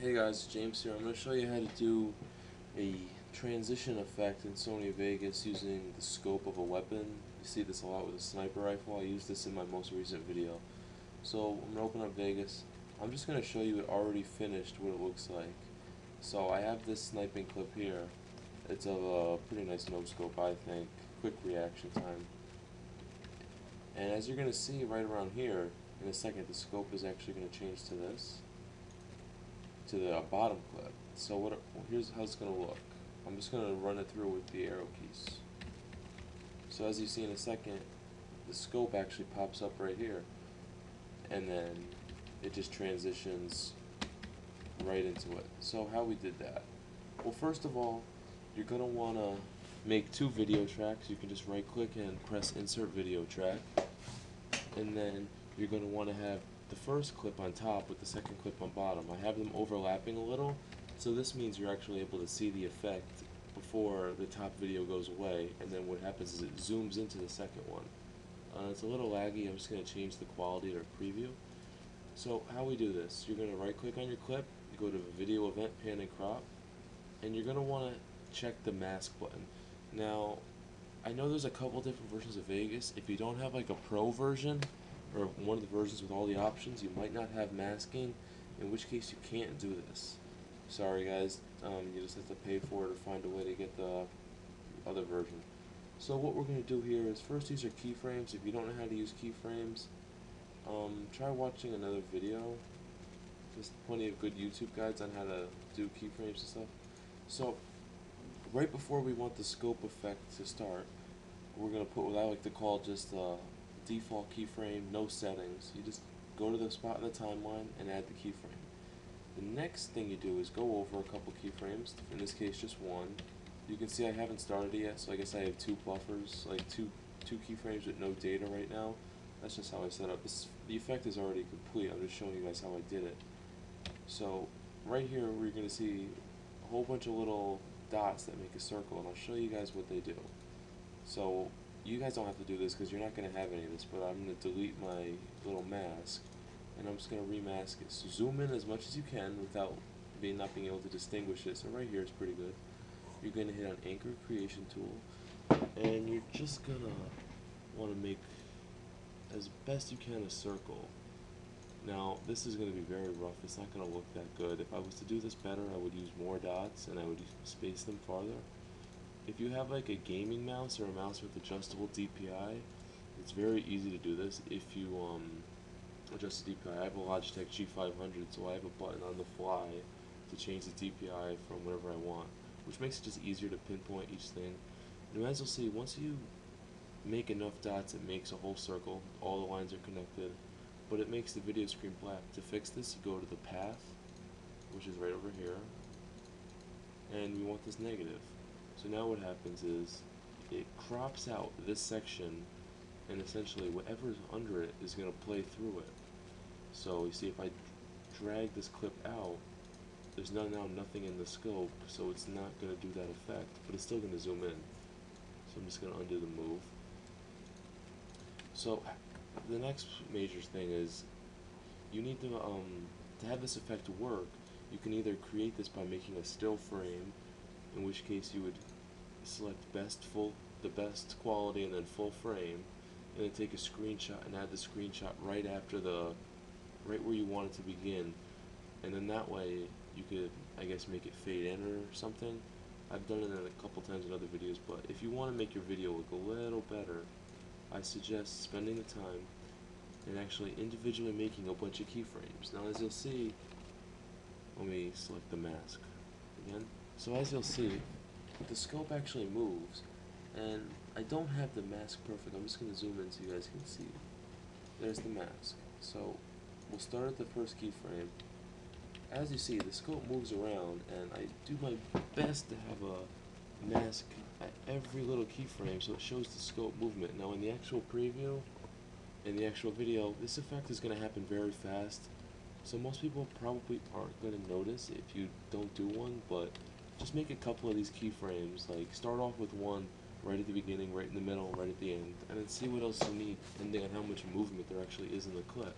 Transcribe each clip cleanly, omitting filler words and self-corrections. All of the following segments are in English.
Hey guys, James here. I'm going to show you how to do a transition effect in Sony Vegas using the scope of a weapon. You see this a lot with a sniper rifle. I used this in my most recent video. So I'm going to open up Vegas. I'm just going to show you it already finished what it looks like. So I have this sniping clip here. It's of a pretty nice no scope, I think. Quick reaction time. And as you're going to see right around here, in a second, the scope is actually going to change to this. To the bottom clip. So here's how it's going to look. I'm just going to run it through with the arrow keys. So as you see in a second, the scope actually pops up right here, and then it just transitions right into it. So how we did that? Well, first of all, you're going to want to make two video tracks. You can just right click and press insert video track, and then you're going to want to have the first clip on top with the second clip on bottom. I have them overlapping a little, so this means you're actually able to see the effect before the top video goes away, and then what happens is it zooms into the second one. It's a little laggy. I'm just going to change the quality to preview. So how we do this, you're going to right click on your clip, go to video event, pan and crop, and you're going to want to check the mask button. Now, I know there's a couple different versions of Vegas. If you don't have like a pro version, or one of the versions with all the options, you might not have masking, in which case you can't do this. Sorry guys, you just have to pay for it or find a way to get the other version. So what we're going to do here is first these are keyframes. If you don't know how to use keyframes, try watching another video. There's plenty of good YouTube guides on how to do keyframes and stuff. So right before we want the scope effect to start, we're going to put what I like to call just a default keyframe, no settings. You just go to the spot in the timeline and add the keyframe. The next thing you do is go over a couple keyframes, in this case just one. You can see I haven't started it yet, so I guess I have two buffers, like two keyframes with no data right now. That's just how I set up. The effect is already complete, I'm just showing you guys how I did it. So right here we're going to see a whole bunch of little dots that make a circle, and I'll show you guys what they do. So you guys don't have to do this because you're not going to have any of this, but I'm going to delete my little mask, and I'm just going to remask it. So zoom in as much as you can without not being able to distinguish it. So right here is pretty good. You're going to hit on Anchor Creation Tool, and you're just going to want to make as best you can a circle. Now this is going to be very rough, it's not going to look that good. If I was to do this better, I would use more dots and I would space them farther. If you have like a gaming mouse or a mouse with adjustable DPI, it's very easy to do this. If you adjust the DPI, I have a Logitech G500, so I have a button on the fly to change the DPI from whatever I want, which makes it just easier to pinpoint each thing. And as you'll see, once you make enough dots, it makes a whole circle. All the lines are connected, but it makes the video screen black. To fix this, you go to the path, which is right over here, and we want this negative. So now what happens is it crops out this section, and essentially whatever's under it is going to play through it. So you see, if I drag this clip out, there's now nothing in the scope, so it's not going to do that effect, but it's still going to zoom in. So I'm just going to undo the move. So the next major thing is you need to have this effect work. You can either create this by making a still frame, in which case you would select the best quality and then full frame, and then take a screenshot and add the screenshot right where you want it to begin, and then that way you could, I guess, make it fade in or something. I've done it a couple times in other videos, but if you want to make your video look a little better, I suggest spending the time and actually individually making a bunch of keyframes. Now as you'll see, let me select the mask again. So as you'll see, the scope actually moves, and I don't have the mask perfect. I'm just going to zoom in so you guys can see. There's the mask. So we'll start at the first keyframe. As you see, the scope moves around, and I do my best to have a mask at every little keyframe so it shows the scope movement. Now in the actual preview, in the actual video, this effect is going to happen very fast, so most people probably aren't going to notice if you don't do one, but just make a couple of these keyframes. Like, start off with one right at the beginning, right in the middle, right at the end, and then see what else you need, depending on how much movement there actually is in the clip.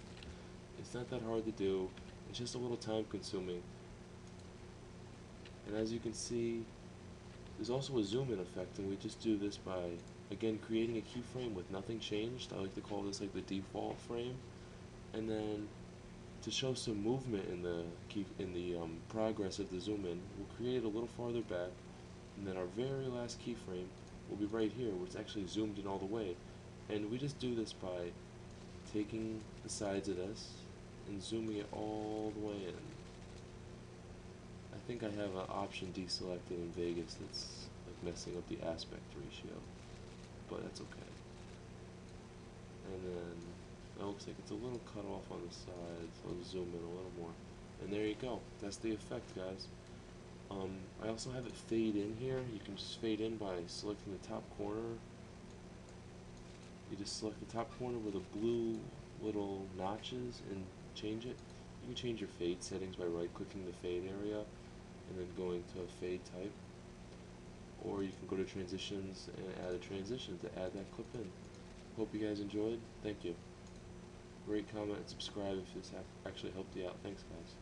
It's not that hard to do, it's just a little time consuming, And as you can see, there's also a zoom in effect, and we just do this by, again, creating a keyframe with nothing changed. I like to call this like the default frame. And then to show some movement in the progress of the zoom in, we'll create it a little farther back, and then our very last keyframe will be right here, where it's actually zoomed in all the way. And we just do this by taking the sides of this and zooming it all the way in. I think I have an option deselected in Vegas that's like messing up the aspect ratio, but that's okay. And then it looks like it's a little cut off on the sides. I'll zoom in a little more. And there you go. That's the effect, guys. I also have it fade in here. You can just fade in by selecting the top corner. You just select the top corner with the blue little notches and change it. You can change your fade settings by right-clicking the fade area and then going to a fade type. Or you can go to transitions and add a transition to add that clip in. Hope you guys enjoyed. Thank you. Rate, comment, and subscribe if this actually helped you out. Thanks, guys.